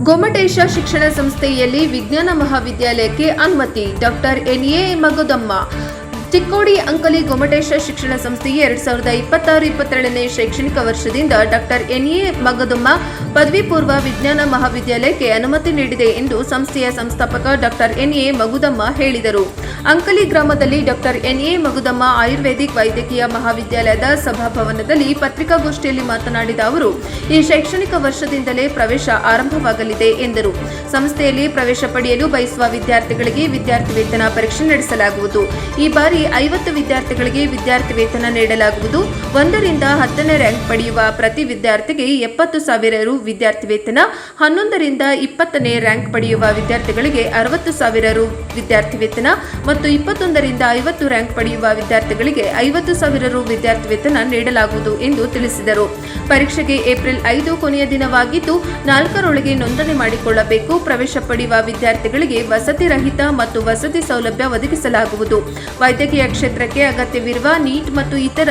ಗೊಮ್ಮಟೇಶ ಶಿಕ್ಷಣ ಸಂಸ್ಥೆಯಲ್ಲಿ ವಿಜ್ಞಾನ ಮಹಾವಿದ್ಯಾಲಯಕ್ಕೆ ಅನುಮತಿ. ಡಾಕ್ಟರ್ ಎನ್.ಎ. ಮಗುದಮ್ಮ. ಚಿಕ್ಕೋಡಿ ಅಂಕಲಿ ಗೊಮ್ಮಟೇಶ ಶಿಕ್ಷಣ ಸಂಸ್ಥೆಗೆ 2026-27ನೇ ಶೈಕ್ಷಣಿಕ ವರ್ಷದಿಂದ ಡಾಕ್ಟರ್ ಎನ್.ಎ. ಮಗುದಮ್ಮ ಪದವಿ ಪೂರ್ವ ವಿಜ್ಞಾನ ಮಹಾವಿದ್ಯಾಲಯಕ್ಕೆ ಅನುಮತಿ ನೀಡಿದೆ ಎಂದು ಸಂಸ್ಥೆಯ ಸಂಸ್ಥಾಪಕ ಡಾಕ್ಟರ್ ಎನ್.ಎ. ಮಗುದಮ್ಮ ಹೇಳಿದರು. ಅಂಕಲಿ ಗ್ರಾಮದಲ್ಲಿ ಡಾಕ್ಟರ್ ಎನ್.ಎ. ಮಗುದಮ್ಮ ಆಯುರ್ವೇದಿಕ್ ವೈದ್ಯಕೀಯ ಮಹಾವಿದ್ಯಾಲಯದ ಸಭಾಭವನದಲ್ಲಿ ಪತ್ರಿಕಾಗೋಷ್ಠಿಯಲ್ಲಿ ಮಾತನಾಡಿದ ಅವರು, ಈ ಶೈಕ್ಷಣಿಕ ವರ್ಷದಿಂದಲೇ ಪ್ರವೇಶ ಆರಂಭವಾಗಲಿದೆ ಎಂದರು. ಸಂಸ್ಥೆಯಲ್ಲಿ ಪ್ರವೇಶ ಪಡೆಯಲು ಬಯಸುವ ವಿದ್ಯಾರ್ಥಿಗಳಿಗೆ ವಿದ್ಯಾರ್ಥಿ ವೇತನ ಪರೀಕ್ಷೆ ನಡೆಸಲಾಗುವುದು. ಈ ಬಾರಿ 50 ವಿದ್ಯಾರ್ಥಿಗಳಿಗೆ ವಿದ್ಯಾರ್ಥಿ ವೇತನ ನೀಡಲಾಗುವುದು. 1ರಿಂದ 10ನೇ ರ್ಯಾಂಕ್ ಪಡೆಯುವ ಪ್ರತಿ ವಿದ್ಯಾರ್ಥಿಗೆ 70,000 ರು ವಿದ್ಯಾರ್ಥಿ ವೇತನ, 11ರಿಂದ 20ನೇ ರ್ಯಾಂಕ್ ಪಡೆಯುವ ವಿದ್ಯಾರ್ಥಿಗಳಿಗೆ 60,000 ರು ವಿದ್ಯಾರ್ಥಿ ವೇತನ ಮತ್ತು 21ರಿಂದ 50 ರ್ಯಾಂಕ್ ಪಡೆಯುವ ವಿದ್ಯಾರ್ಥಿಗಳಿಗೆ 50,000 ರು ವಿದ್ಯಾರ್ಥಿ ವೇತನ ನೀಡಲಾಗುವುದು ಎಂದು ತಿಳಿಸಿದರು. ಪರೀಕ್ಷೆಗೆ ಏಪ್ರಿಲ್ 5 ಕೊನೆಯ ದಿನವಾಗಿದ್ದು 4ರೊಳಗೆ ನೋಂದಣಿ ಮಾಡಿಕೊಳ್ಳಬೇಕು. ಪ್ರವೇಶ ಪಡೆಯುವ ವಿದ್ಯಾರ್ಥಿಗಳಿಗೆ ವಸತಿ ರಹಿತ ಮತ್ತು ವಸತಿ ಸೌಲಭ್ಯ ಒದಗಿಸಲಾಗುವುದು. ವೈದ್ಯಕೀಯ ಕ್ಷೇತ್ರಕ್ಕೆ ಅಗತ್ಯವಿರುವ ನೀಟ್ ಮತ್ತು ಇತರ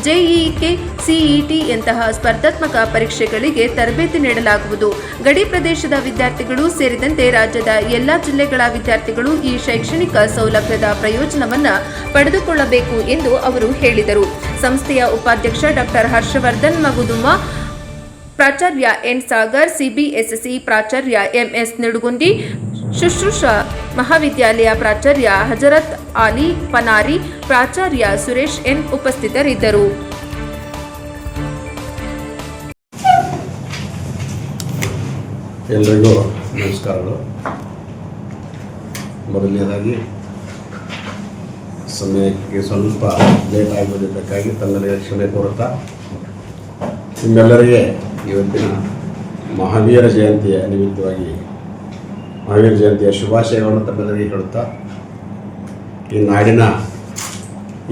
ಜೆಇಕೆ, ಸಿಇಟಿ ಯಂತಹ ಸ್ಪರ್ಧಾತ್ಮಕ ಪರೀಕ್ಷೆಗಳಿಗೆ ತರಬೇತಿ ನೀಡಲಾಗುವುದು. ಗಡಿ ಪ್ರದೇಶದ ವಿದ್ಯಾರ್ಥಿಗಳು ಸೇರಿದಂತೆ ರಾಜ್ಯದ ಎಲ್ಲಾ ಜಿಲ್ಲೆಗಳ ವಿದ್ಯಾರ್ಥಿಗಳು ಈ ಶೈಕ್ಷಣಿಕ ಸೌಲಭ್ಯದ ಪ್ರಯೋಜನವನ್ನು ಪಡೆದುಕೊಳ್ಳಬೇಕು ಎಂದು ಅವರು ಹೇಳಿದರು. ಸಂಸ್ಥೆಯ ಉಪಾಧ್ಯಕ್ಷ ಡಾಕ್ಟರ್ ಹರ್ಷವರ್ಧನ್ ಮಗುದುಮ್ಮ, ಪ್ರಾಚಾರ್ಯ ಎನ್ ಸಾಗರ್, ಸಿಬಿಎಸ್ಸಿ ಪ್ರಾಚಾರ್ಯ ಎಂಎಸ್ ನಿಡುಗುಂದಿ, ಶುಶ್ರೂಷಾ ಮಹಾವಿದ್ಯಾಲಯ ಪ್ರಾಚಾರ್ಯ ಹಜರತ್ ಆಲಿ ಪನಾರಿ, ಪ್ರಾಚಾರ್ಯ ಸುರೇಶ್ ಎನ್ ಉಪಸ್ಥಿತರಿದ್ದರು. ಎಲ್ಲರಿಗೂ ನಮಸ್ಕಾರಗಳು. ಮೊದಲನೇದಾಗಿ ಸಮಯಕ್ಕೆ ಸ್ವಲ್ಪ ಲೇಟ್ ಆಗಿದ್ದಕ್ಕಾಗಿ ತಮ್ಮೆಲ್ಲರಿಗೆ ಕ್ಷಮೆ ಕೋರುತ್ತಾ, ನಿಮ್ಮೆಲ್ಲರಿಗೆ ಇವತ್ತಿನ ಮಹಾವೀರ ಜಯಂತಿಯ ನಿಮಿತ್ತವಾಗಿ ಮಹಾವೀರ ಜಯಂತಿಯ ಶುಭಾಶಯಗಳನ್ನು ತಮ್ಮೆಲ್ಲರಿಗೆ ಹೇಳುತ್ತಾ, ಈ ನಾಡಿನ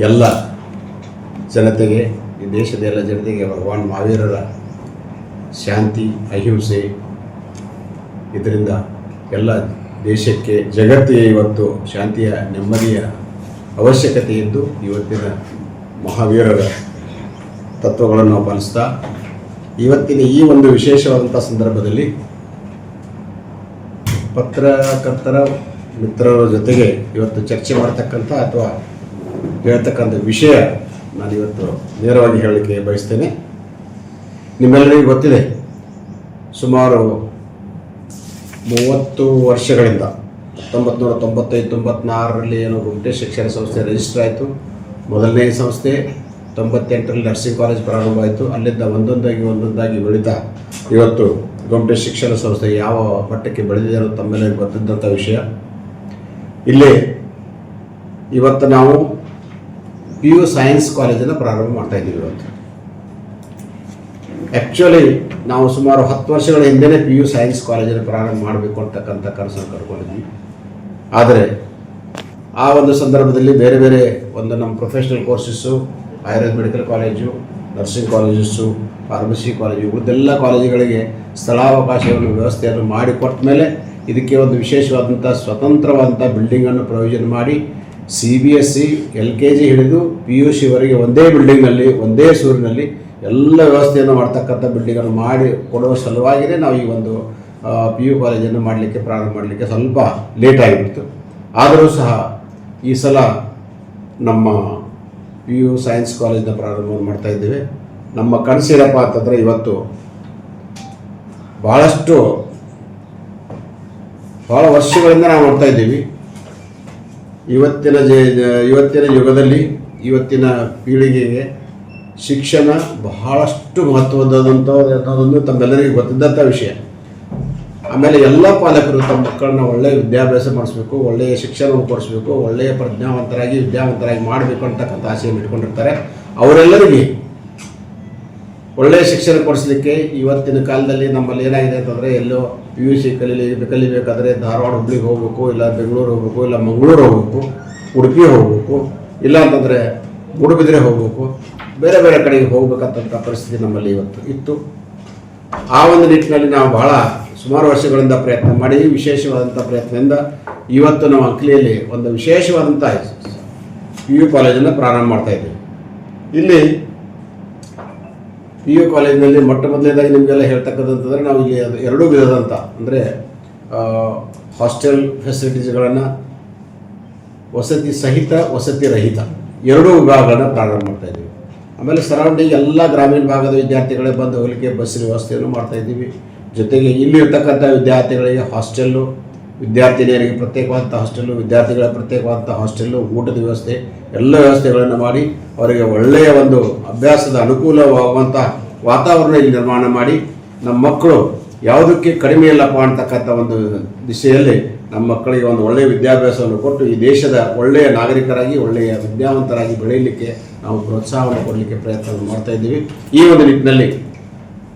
ಎಲ್ಲ ಜನತೆಗೆ, ಈ ದೇಶದ ಎಲ್ಲ ಜನತೆಗೆ ಭಗವಾನ್ ಮಹಾವೀರರ ಶಾಂತಿ, ಅಹಿಂಸೆ, ಇದರಿಂದ ಎಲ್ಲ ದೇಶಕ್ಕೆ, ಜಗತ್ತಿಗೆ ಇವತ್ತು ಶಾಂತಿಯ, ನೆಮ್ಮದಿಯ ಅವಶ್ಯಕತೆ ಇದ್ದು ಇವತ್ತಿನ ಮಹಾವೀರರ ತತ್ವಗಳನ್ನು ಪಾಲಿಸ್ತಾ, ಇವತ್ತಿನ ಈ ಒಂದು ವಿಶೇಷವಾದಂಥ ಸಂದರ್ಭದಲ್ಲಿ ಪತ್ರಕರ್ತರ ಮಿತ್ರರ ಜೊತೆಗೆ ಇವತ್ತು ಚರ್ಚೆ ಮಾಡ್ತಕ್ಕಂಥ ಅಥವಾ ಹೇಳ್ತಕ್ಕಂಥ ವಿಷಯ ನಾನು ಇವತ್ತು ನೇರವಾಗಿ ಹೇಳಲಿಕ್ಕೆ ಬಯಸ್ತೇನೆ. ನಿಮ್ಮೆಲ್ಲರಿಗೂ ಗೊತ್ತಿದೆ, ಸುಮಾರು 30 ವರ್ಷಗಳಿಂದ 1995-96ರಲ್ಲಿ ಏನು ಗೊಮ್ಮಟೇಶ ಶಿಕ್ಷಣ ಸಂಸ್ಥೆ ರಿಜಿಸ್ಟರ್ ಆಯಿತು. ಮೊದಲನೇ ಸಂಸ್ಥೆ 98ರಲ್ಲಿ ನರ್ಸಿಂಗ್ ಕಾಲೇಜ್ ಪ್ರಾರಂಭ ಆಯಿತು. ಅಲ್ಲಿಂದ ಒಂದೊಂದಾಗಿ ಬೆಳೀತಾ ಇವತ್ತು ಗೊಮ್ಮಟೇಶ ಶಿಕ್ಷಣ ಸಂಸ್ಥೆ ಯಾವ ಮಟ್ಟಕ್ಕೆ ಬೆಳೆದಿದೆ ಅನ್ನೋದು ತಮ್ಮೆಲ್ಲರಿಗೂ ಗೊತ್ತಿದ್ದಂಥ ವಿಷಯ. ಇಲ್ಲಿ ಇವತ್ತು ನಾವು PU ಸೈನ್ಸ್ ಕಾಲೇಜನ್ನು ಪ್ರಾರಂಭ ಮಾಡ್ತಾ ಇದ್ದೀವಿ. ಇವತ್ತು ಆ್ಯಕ್ಚುಲಿ ನಾವು ಸುಮಾರು 10 ವರ್ಷಗಳ ಹಿಂದೆಯೇ PU ಸೈನ್ಸ್ ಕಾಲೇಜನ್ನು ಪ್ರಾರಂಭ ಮಾಡಬೇಕು ಅಂತಕ್ಕಂಥ ಕನಸನ್ನು ಕಟ್ಕೊಂಡಿದ್ವಿ. ಆದರೆ ಆ ಒಂದು ಸಂದರ್ಭದಲ್ಲಿ ಬೇರೆ ಬೇರೆ ಒಂದು ನಮ್ಮ professional courses, Ayurveda medical college, nursing colleges, pharmacy college, ಉಳಿದೆಲ್ಲ ಕಾಲೇಜುಗಳಿಗೆ ಸ್ಥಳಾವಕಾಶವನ್ನು ವ್ಯವಸ್ಥೆಯನ್ನು ಮಾಡಿಕೊಟ್ಟ ಮೇಲೆ ಇದಕ್ಕೆ ಒಂದು ವಿಶೇಷವಾದಂಥ ಸ್ವತಂತ್ರವಾದಂಥ ಬಿಲ್ಡಿಂಗನ್ನು ಪ್ರೊವಿಷನ್ ಮಾಡಿ CBSE LKG ಹಿಡಿದು PUC ವರೆಗೆ ಒಂದೇ ಬಿಲ್ಡಿಂಗ್ನಲ್ಲಿ, ಒಂದೇ ಸೂರಿನಲ್ಲಿ ಎಲ್ಲ ವ್ಯವಸ್ಥೆಯನ್ನು ಮಾಡ್ತಕ್ಕಂಥ ಬಿಲ್ಡಿಂಗನ್ನು ಮಾಡಿ ಕೊಡುವ ಸಲುವಾಗಿಯೇ ನಾವು ಈ ಒಂದು PU ಕಾಲೇಜನ್ನು ಪ್ರಾರಂಭ ಮಾಡಲಿಕ್ಕೆ ಸ್ವಲ್ಪ ಲೇಟ್ ಆಗಿಬಿಡ್ತು. ಆದರೂ ಸಹ ಈ ಸಲ ನಮ್ಮ PU ಸೈನ್ಸ್ ಕಾಲೇಜಿನ ಪ್ರಾರಂಭವನ್ನು ಮಾಡ್ತಾಯಿದ್ದೇವೆ. ನಮ್ಮ ಕನಸಿರಪ್ಪ ಅಂತಂದರೆ ಇವತ್ತು ಭಾಳ ವರ್ಷಗಳಿಂದ ನಾವು ಮಾಡ್ತಾ ಇದ್ದೀವಿ. ಇವತ್ತಿನ ಯುಗದಲ್ಲಿ, ಇವತ್ತಿನ ಪೀಳಿಗೆಗೆ ಶಿಕ್ಷಣ ಬಹಳಷ್ಟು ಮಹತ್ವವಾದಂಥದ್ದು ತಮ್ಮೆಲ್ಲರಿಗೂ ಗೊತ್ತಿದ್ದಂಥ ವಿಷಯ. ಆಮೇಲೆ ಎಲ್ಲ ಪಾಲಕರು ತಮ್ಮ ಮಕ್ಕಳನ್ನ ಒಳ್ಳೆಯ ವಿದ್ಯಾಭ್ಯಾಸ ಮಾಡಿಸ್ಬೇಕು, ಒಳ್ಳೆಯ ಶಿಕ್ಷಣವನ್ನು ಕೊಡಿಸ್ಬೇಕು, ಒಳ್ಳೆಯ ವಿದ್ಯಾವಂತರಾಗಿ ಮಾಡಬೇಕು ಅಂತಕ್ಕಂಥ ಆಸೆಯನ್ನು ಇಟ್ಕೊಂಡಿರ್ತಾರೆ. ಅವರೆಲ್ಲರಿಗೆ ಒಳ್ಳೆಯ ಶಿಕ್ಷಣ ಕೊಡಿಸಲಿಕ್ಕೆ ಇವತ್ತಿನ ಕಾಲದಲ್ಲಿ ನಮ್ಮಲ್ಲಿ ಏನಾಗಿದೆ ಅಂತಂದರೆ, ಎಲ್ಲೋ PUC ಕಲಿಬೇಕಾದ್ರೆ ಧಾರವಾಡ, ಹುಬ್ಳಿಗೆ ಹೋಗಬೇಕು, ಇಲ್ಲ ಬೆಂಗಳೂರು ಹೋಗಬೇಕು, ಇಲ್ಲ ಮಂಗಳೂರು ಹೋಗಬೇಕು, ಉಡುಪಿ ಹೋಗಬೇಕು, ಇಲ್ಲ ಅಂತಂದರೆ ಮೂಡುಬಿದಿರೆ ಹೋಗಬೇಕು, ಬೇರೆ ಬೇರೆ ಕಡೆಗೆ ಹೋಗ್ಬೇಕಂತ ಪರಿಸ್ಥಿತಿ ನಮ್ಮಲ್ಲಿ ಇವತ್ತು ಇತ್ತು. ಆ ಒಂದು ನಿಟ್ಟಿನಲ್ಲಿ ನಾವು ಸುಮಾರು ವರ್ಷಗಳಿಂದ ಪ್ರಯತ್ನ ಮಾಡಿ ವಿಶೇಷವಾದಂಥ ಪ್ರಯತ್ನದಿಂದ ಇವತ್ತು ನಾವು ಅಂಕಲಿಯಲ್ಲಿ ಒಂದು ವಿಶೇಷವಾದಂಥ PU ಕಾಲೇಜನ್ನು ಪ್ರಾರಂಭ ಮಾಡ್ತಾಯಿದ್ದೀವಿ. ಇಲ್ಲಿ PU ಕಾಲೇಜಿನಲ್ಲಿ ಮೊಟ್ಟ ಮೊದಲನೇದಾಗಿ ನಿಮಗೆಲ್ಲ ಹೇಳ್ತಕ್ಕಂಥದ್ದಂತಂದರೆ ನಾವು ಇಲ್ಲಿ ಅದು ಎರಡೂ ವಿಧದಂಥ ಅಂದರೆ ಹಾಸ್ಟೆಲ್ ಫೆಸಿಲಿಟೀಸ್ಗಳನ್ನು ವಸತಿ ಸಹಿತ ವಸತಿ ರಹಿತ ಎರಡೂ ವಿಭಾಗಗಳನ್ನು ಪ್ರಾರಂಭ ಮಾಡ್ತಾಯಿದ್ದೀವಿ. ಆಮೇಲೆ ಸರೌಂಡಿಂಗ್ ಎಲ್ಲ ಗ್ರಾಮೀಣ ಭಾಗದ ವಿದ್ಯಾರ್ಥಿಗಳೇ ಬಂದು ಹೋಗಲಿಕ್ಕೆ ಬಸ್ಸಿನ ವ್ಯವಸ್ಥೆಯನ್ನು ಮಾಡ್ತಾಯಿದ್ದೀವಿ. ಜೊತೆಗೆ ಇಲ್ಲಿರ್ತಕ್ಕಂಥ ವಿದ್ಯಾರ್ಥಿಗಳಿಗೆ ಹಾಸ್ಟೆಲ್ಲು, ವಿದ್ಯಾರ್ಥಿನಿಯರಿಗೆ ಪ್ರತ್ಯೇಕವಾದಂಥ ಹಾಸ್ಟೆಲ್ಲು, ವಿದ್ಯಾರ್ಥಿಗಳ ಪ್ರತ್ಯೇಕವಾದಂಥ ಹಾಸ್ಟೆಲ್ಲು, ಊಟದ ವ್ಯವಸ್ಥೆ ಎಲ್ಲ ವ್ಯವಸ್ಥೆಗಳನ್ನು ಮಾಡಿ ಅವರಿಗೆ ಒಳ್ಳೆಯ ಒಂದು ಅಭ್ಯಾಸದ ಅನುಕೂಲವಾಗುವಂಥ ವಾತಾವರಣ ಇಲ್ಲಿ ನಿರ್ಮಾಣ ಮಾಡಿ ನಮ್ಮ ಮಕ್ಕಳು ಯಾವುದಕ್ಕೆ ಕಡಿಮೆ ಇಲ್ಲಪ್ಪ ಅಂತಕ್ಕಂಥ ಒಂದು ದಿಶೆಯಲ್ಲಿ ನಮ್ಮ ಮಕ್ಕಳಿಗೆ ಒಂದು ಒಳ್ಳೆಯ ವಿದ್ಯಾಭ್ಯಾಸವನ್ನು ಕೊಟ್ಟು ಈ ದೇಶದ ಒಳ್ಳೆಯ ನಾಗರಿಕರಾಗಿ ಒಳ್ಳೆಯ ವಿದ್ಯಾವಂತರಾಗಿ ಬೆಳೆಯಲಿಕ್ಕೆ ನಾವು ಪ್ರೋತ್ಸಾಹವನ್ನು ಕೊಡಲಿಕ್ಕೆ ಪ್ರಯತ್ನವನ್ನು ಮಾಡ್ತಾಯಿದ್ದೀವಿ. ಈ ಒಂದು ನಿಟ್ಟಿನಲ್ಲಿ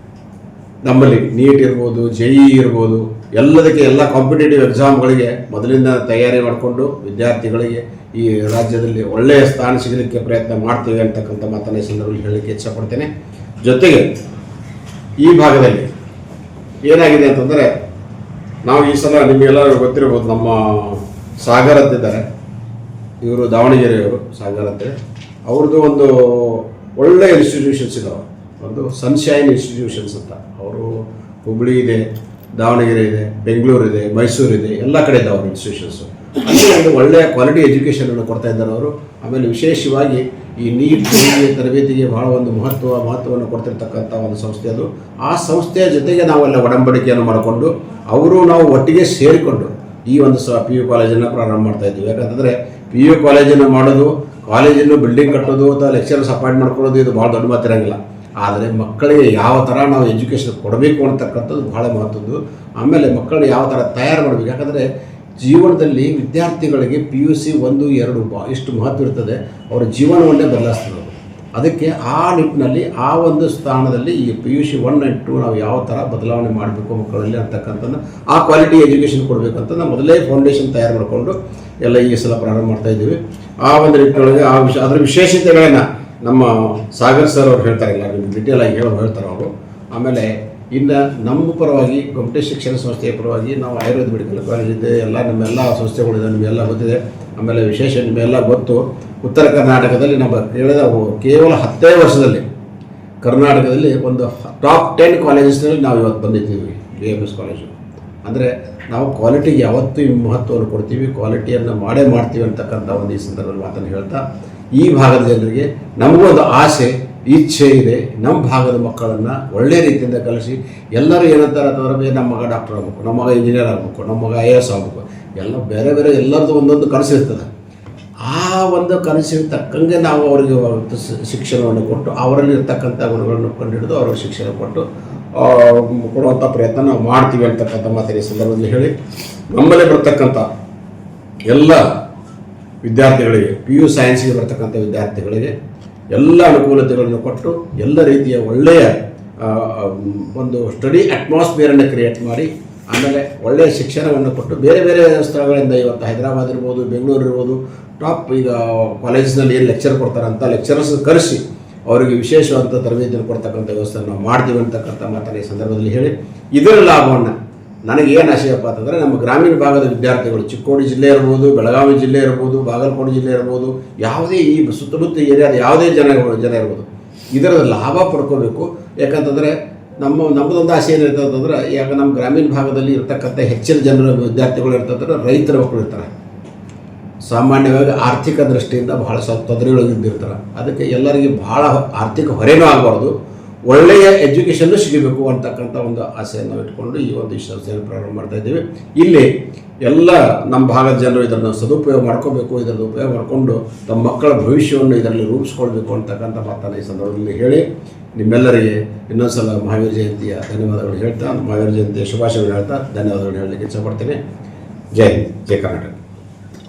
ನಮ್ಮಲ್ಲಿ ನೀಟ್ ಇರ್ಬೋದು, JEE ಇರ್ಬೋದು, ಎಲ್ಲದಕ್ಕೆ ಎಲ್ಲ ಕಾಂಪಿಟೇಟಿವ್ ಎಕ್ಸಾಮ್ಗಳಿಗೆ ಮೊದಲಿಂದ ತಯಾರಿ ಮಾಡಿಕೊಂಡು ವಿದ್ಯಾರ್ಥಿಗಳಿಗೆ ಈ ರಾಜ್ಯದಲ್ಲಿ ಒಳ್ಳೆಯ ಸ್ಥಾನ ಸಿಗಲಿಕ್ಕೆ ಪ್ರಯತ್ನ ಮಾಡ್ತೀವಿ ಅಂತಕ್ಕಂಥ ಮಾತನ್ನ ಈ ಸಂದರ್ಭದಲ್ಲಿ ಹೇಳಲಿಕ್ಕೆ ಇಚ್ಛಪಡ್ತೇನೆ. ಜೊತೆಗೆ ಈ ಭಾಗದಲ್ಲಿ ಏನಾಗಿದೆ ಅಂತಂದರೆ ನಾವು ಈ ಸಲ ನಿಮಗೆಲ್ಲರೂ ಗೊತ್ತಿರ್ಬೋದು, ನಮ್ಮ ಸಾಗರ್ ಅಂತಿದ್ದಾರೆ, ಇವರು ದಾವಣಗೆರೆಯವರು, ಸಾಗರ್ ಅಂತೇಳಿ ಅವ್ರದ್ದು ಒಂದು ಒಳ್ಳೆಯ ಇನ್ಸ್ಟಿಟ್ಯೂಷನ್ಸ್ ಇದ್ದಾವೆ. ಒಂದು ಸನ್ಶೈನ್ ಇನ್ಸ್ಟಿಟ್ಯೂಷನ್ಸ್ ಅಂತ, ಅವರು ಹುಬ್ಬಳ್ಳಿ ಇದೆ, ದಾವಣಗೆರೆ ಇದೆ, ಬೆಂಗಳೂರು ಇದೆ, ಮೈಸೂರು ಇದೆ, ಎಲ್ಲ ಕಡೆ ಇದ್ದಾವೆ ಅವ್ರ ಇನ್ಸ್ಟಿಟ್ಯೂಷನ್ಸು. ಅಲ್ಲಿ ಒಂದು ಒಳ್ಳೆಯ ಕ್ವಾಲಿಟಿ ಎಜುಕೇಷನನ್ನು ಕೊಡ್ತಾ ಇದ್ದಾರೆ ಅವರು. ಆಮೇಲೆ ವಿಶೇಷವಾಗಿ ಈ ನೀಟ್ ತರಬೇತಿಗೆ ಬಹಳ ಒಂದು ಮಹತ್ವವನ್ನು ಕೊಡ್ತಿರ್ತಕ್ಕಂಥ ಒಂದು ಸಂಸ್ಥೆ ಅದು. ಆ ಸಂಸ್ಥೆಯ ಜೊತೆಗೆ ನಾವೆಲ್ಲ ಒಡಂಬಡಿಕೆಯನ್ನು ಮಾಡಿಕೊಂಡು ಅವರು ನಾವು ಒಟ್ಟಿಗೆ ಸೇರಿಕೊಂಡು ಈ ಒಂದು PU ಕಾಲೇಜನ್ನು ಪ್ರಾರಂಭ ಮಾಡ್ತಾ ಇದ್ದೀವಿ. ಯಾಕಂತಂದರೆ PU ಕಾಲೇಜನ್ನು ಮಾಡೋದು, ಕಾಲೇಜನ್ನು ಬಿಲ್ಡಿಂಗ್ ಕಟ್ಟೋದು ಅಥವಾ ಲೆಕ್ಚರರ್ಸ್ ಅಪಾಯಿಂಟ್ ಮಾಡ್ಕೊಳ್ಳೋದು ಇದು ಭಾಳ ದೊಡ್ಡ ಮಾತಿರಂಗಿಲ್ಲ. ಆದರೆ ಮಕ್ಕಳಿಗೆ ಯಾವ ಥರ ನಾವು ಎಜುಕೇಷನ್ ಕೊಡಬೇಕು ಅಂತಕ್ಕಂಥದ್ದು ಭಾಳ ಮಹತ್ವದ್ದು. ಆಮೇಲೆ ಮಕ್ಕಳನ್ನ ಯಾವ ಥರ ತಯಾರು ಮಾಡಬೇಕು, ಯಾಕಂದರೆ ಜೀವನದಲ್ಲಿ ವಿದ್ಯಾರ್ಥಿಗಳಿಗೆ PUC 1, 2 ಇಷ್ಟು ಮಹತ್ವ ಇರ್ತದೆ, ಅವರ ಜೀವನವನ್ನೇ ಬದಲಾಯಿಸ್ತದೆ. ಅದಕ್ಕೆ ಆ ನಿಟ್ಟಿನಲ್ಲಿ ಆ ಒಂದು ಸ್ಥಾನದಲ್ಲಿ ಈ PUC 1 and 2 ನಾವು ಯಾವ ಥರ ಬದಲಾವಣೆ ಮಾಡಬೇಕು ಮಕ್ಕಳಲ್ಲಿ ಅಂತಕ್ಕಂಥದ್ದು, ಆ ಕ್ವಾಲಿಟಿ ಎಜುಕೇಷನ್ ಕೊಡಬೇಕಂತ ನಾವು ಮೊದಲೇ ಫೌಂಡೇಶನ್ ತಯಾರು ಮಾಡಿಕೊಂಡು ಎಲ್ಲ ಈ ಸಲ ಪ್ರಾರಂಭ ಮಾಡ್ತಾಯಿದ್ದೀವಿ. ಆ ಒಂದು ನಿಟ್ಟಿನೊಳಗೆ ಅದರ ವಿಶೇಷತೆಗಳನ್ನು ನಮ್ಮ ಸಾಗರ್ ಸರ್ ಅವ್ರು ಹೇಳ್ತಾರೆ, ಇಲ್ಲ ನಿಮ್ಗೆ ಡಿಟೇಲ್ ಆಗಿ ಹೇಳ್ತಾರೆ ಅವರು. ಆಮೇಲೆ ಇನ್ನು ನಮ್ಮ ಪರವಾಗಿ ಗೊಮಟೆ ಶಿಕ್ಷಣ ಸಂಸ್ಥೆಯ ಪರವಾಗಿ ನಾವು ಆಯುರ್ವೇದ ಮೆಡಿಕಲ್ ಕಾಲೇಜ್ ಇದೆ, ಎಲ್ಲ ನಮ್ಮೆಲ್ಲ ಸಂಸ್ಥೆಗಳಿದೆ, ನಿಮಗೆಲ್ಲ ಗೊತ್ತಿದೆ. ಆಮೇಲೆ ವಿಶೇಷ ನಿಮಗೆಲ್ಲ ಗೊತ್ತು, ಉತ್ತರ ಕರ್ನಾಟಕದಲ್ಲಿ ನಮ್ಮ ಕೇವಲ 10 ವರ್ಷದಲ್ಲಿ ಕರ್ನಾಟಕದಲ್ಲಿ ಒಂದು ಟಾಪ್ 10 ಕಾಲೇಜಸ್ನಲ್ಲಿ ನಾವು ಇವತ್ತು ಬಂದಿದ್ದೀವಿ. BMS ಕಾಲೇಜು ಅಂದರೆ ನಾವು ಕ್ವಾಲಿಟಿಗೆ ಯಾವತ್ತೂ ಮಹತ್ವವನ್ನು ಕೊಡ್ತೀವಿ, ಕ್ವಾಲಿಟಿಯನ್ನು ಮಾಡ್ತೀವಿ ಅಂತಕ್ಕಂಥ ಒಂದು ಈ ಸಂದರ್ಭದಲ್ಲಿ ಮಾತನ್ನು ಹೇಳ್ತಾ, ಈ ಭಾಗದ ಜನರಿಗೆ ನಮಗೊಂದು ಆಸೆ ಇಚ್ಛೆ ಇದೆ, ನಮ್ಮ ಭಾಗದ ಮಕ್ಕಳನ್ನು ಒಳ್ಳೆಯ ರೀತಿಯಿಂದ ಕಲಿಸಿ ಎಲ್ಲರೂ ಏನಂತಾರೆ ಅಂತಂದ್ರೆ ನಮ್ಮ ಮಗ ಡಾಕ್ಟರ್ ಆಗಬೇಕು, ನಮ್ಮ ಮಗ ಇಂಜಿನಿಯರ್ ಆಗಬೇಕು, ನಮ್ಮ ಮಗ IAS ಆಗಬೇಕು, ಎಲ್ಲ ಬೇರೆ ಬೇರೆ ಎಲ್ಲರದ್ದು ಒಂದೊಂದು ಕನಸಿರ್ತದೆ. ಆ ಒಂದು ಕನಸಿಗೆ ತಕ್ಕಂಗೆ ನಾವು ಅವರಿಗೆ ಶಿಕ್ಷಣವನ್ನು ಕೊಟ್ಟು ಅವರಲ್ಲಿ ಇರ್ತಕ್ಕಂಥ ಗುಣಗಳನ್ನು ಕಂಡುಹಿಡಿದು ಅವ್ರಿಗೆ ಶಿಕ್ಷಣ ಕೊಟ್ಟು ಕೊಡುವಂಥ ಪ್ರಯತ್ನ ನಾವು ಮಾಡ್ತೀವಿ ಅಂತಕ್ಕಂಥ ಮಾತಿನ ಸಂದರ್ಭದಲ್ಲಿ ಹೇಳಿ, ನಮ್ಮಲ್ಲೇ ಬರ್ತಕ್ಕಂಥ ಎಲ್ಲ ವಿದ್ಯಾರ್ಥಿಗಳಿಗೆ PU ಸೈನ್ಸ್ಗೆ ಬರ್ತಕ್ಕಂಥ ವಿದ್ಯಾರ್ಥಿಗಳಿಗೆ ಎಲ್ಲ ಅನುಕೂಲತೆಗಳನ್ನು ಕೊಟ್ಟು ಎಲ್ಲ ರೀತಿಯ ಒಳ್ಳೆಯ ಒಂದು ಸ್ಟಡಿ ಅಟ್ಮಾಸ್ಫಿಯರನ್ನು ಕ್ರಿಯೇಟ್ ಮಾಡಿ, ಆಮೇಲೆ ಒಳ್ಳೆಯ ಶಿಕ್ಷಣವನ್ನು ಕೊಟ್ಟು ಬೇರೆ ಬೇರೆ ಸ್ಥಳಗಳಿಂದ ಇವತ್ತು ಹೈದರಾಬಾದ್ ಇರ್ಬೋದು, ಬೆಂಗಳೂರು ಇರ್ಬೋದು, ಟಾಪ್ ಈಗ ಕಾಲೇಜಿನಲ್ಲಿ ಏನು ಲೆಕ್ಚರ್ ಕೊಡ್ತಾರಂಥ ಲೆಕ್ಚರರ್ಸ್ ಕರೆಸಿ ಅವರಿಗೆ ವಿಶೇಷವಾದಂಥ ತರಬೇತಿಯನ್ನು ಕೊಡ್ತಕ್ಕಂಥ ವ್ಯವಸ್ಥೆಯನ್ನು ನಾವು ಮಾಡ್ತೀವಿ ಅಂತಕ್ಕಂಥ ಮಾತನ್ನು ಈ ಸಂದರ್ಭದಲ್ಲಿ ಹೇಳಿ, ಇದರ ಲಾಭವನ್ನು ನನಗೇನು ಆಶಯಪ್ಪ ಅಂತಂದರೆ ನಮ್ಮ ಗ್ರಾಮೀಣ ಭಾಗದ ವಿದ್ಯಾರ್ಥಿಗಳು ಚಿಕ್ಕೋಡಿ ಜಿಲ್ಲೆ ಇರ್ಬೋದು, ಬೆಳಗಾವಿ ಜಿಲ್ಲೆ ಇರ್ಬೋದು, ಬಾಗಲಕೋಟೆ ಜಿಲ್ಲೆ ಇರ್ಬೋದು, ಯಾವುದೇ ಈ ಸುತ್ತಮುತ್ತ ಏರಿಯಾದ ಯಾವುದೇ ಜನ ಇರ್ಬೋದು, ಇದರ ಲಾಭ ಪಡ್ಕೋಬೇಕು. ಯಾಕಂತಂದರೆ ನಮ್ಮದೊಂದು ಆಸೆ ಏನಿರ್ತದೆ ಅಂತಂದ್ರೆ, ಈಗ ನಮ್ಮ ಗ್ರಾಮೀಣ ಭಾಗದಲ್ಲಿ ಇರ್ತಕ್ಕಂಥ ಹೆಚ್ಚಿನ ಜನರ ವಿದ್ಯಾರ್ಥಿಗಳು ಇರ್ತಂದ್ರೆ ರೈತರ ಮಕ್ಕಳು ಇರ್ತಾರೆ, ಸಾಮಾನ್ಯವಾಗಿ ಆರ್ಥಿಕ ದೃಷ್ಟಿಯಿಂದ ಬಹಳ ಸ್ವಲ್ಪ ತೊಂದರೆಗಳಿದ್ದಿರ್ತಾರೆ. ಅದಕ್ಕೆ ಎಲ್ಲರಿಗೆ ಬಹಳ ಆರ್ಥಿಕ ಹೊರೆನೂ ಆಗಬಾರ್ದು, ಒಳ್ಳೆಯ ಎಜುಕೇಷನ್ನು ಸಿಗಬೇಕು ಅಂತಕ್ಕಂಥ ಒಂದು ಆಸೆಯನ್ನು ಇಟ್ಕೊಂಡು ಈ ಒಂದು ಸಂಸ್ಥೆಯನ್ನು ಪ್ರಾರಂಭ ಮಾಡ್ತಾ ಇದ್ದೀವಿ. ಇಲ್ಲಿ ಎಲ್ಲ ನಮ್ಮ ಭಾಗದ ಜನರು ಇದನ್ನು ಸದುಪಯೋಗ ಮಾಡ್ಕೋಬೇಕು, ಇದನ್ನು ಉಪಯೋಗ ಮಾಡಿಕೊಂಡು ತಮ್ಮ ಮಕ್ಕಳ ಭವಿಷ್ಯವನ್ನು ಇದರಲ್ಲಿ ರೂಪಿಸ್ಕೊಳ್ಬೇಕು ಅಂತಕ್ಕಂಥ ಮಾತನ್ನು ಈ ಸಂದರ್ಭದಲ್ಲಿ ಹೇಳಿ, ನಿಮ್ಮೆಲ್ಲರಿಗೆ ಇನ್ನೊಂದು ಸಲ ಮಹಾವೀರ ಜಯಂತಿಯ ಧನ್ಯವಾದಗಳು ಹೇಳ್ತಾ, ಮಹಾವೀರ ಜಯಂತಿಯ ಶುಭಾಶಯಗಳು ಹೇಳ್ತಾ ಧನ್ಯವಾದಗಳು ಹೇಳಲಿಕ್ಕೆ ಇಚ್ಛಪಡ್ತೇನೆ. ಜೈ ಹಿಂದ್, ಜೈ ಕರ್ನಾಟಕ.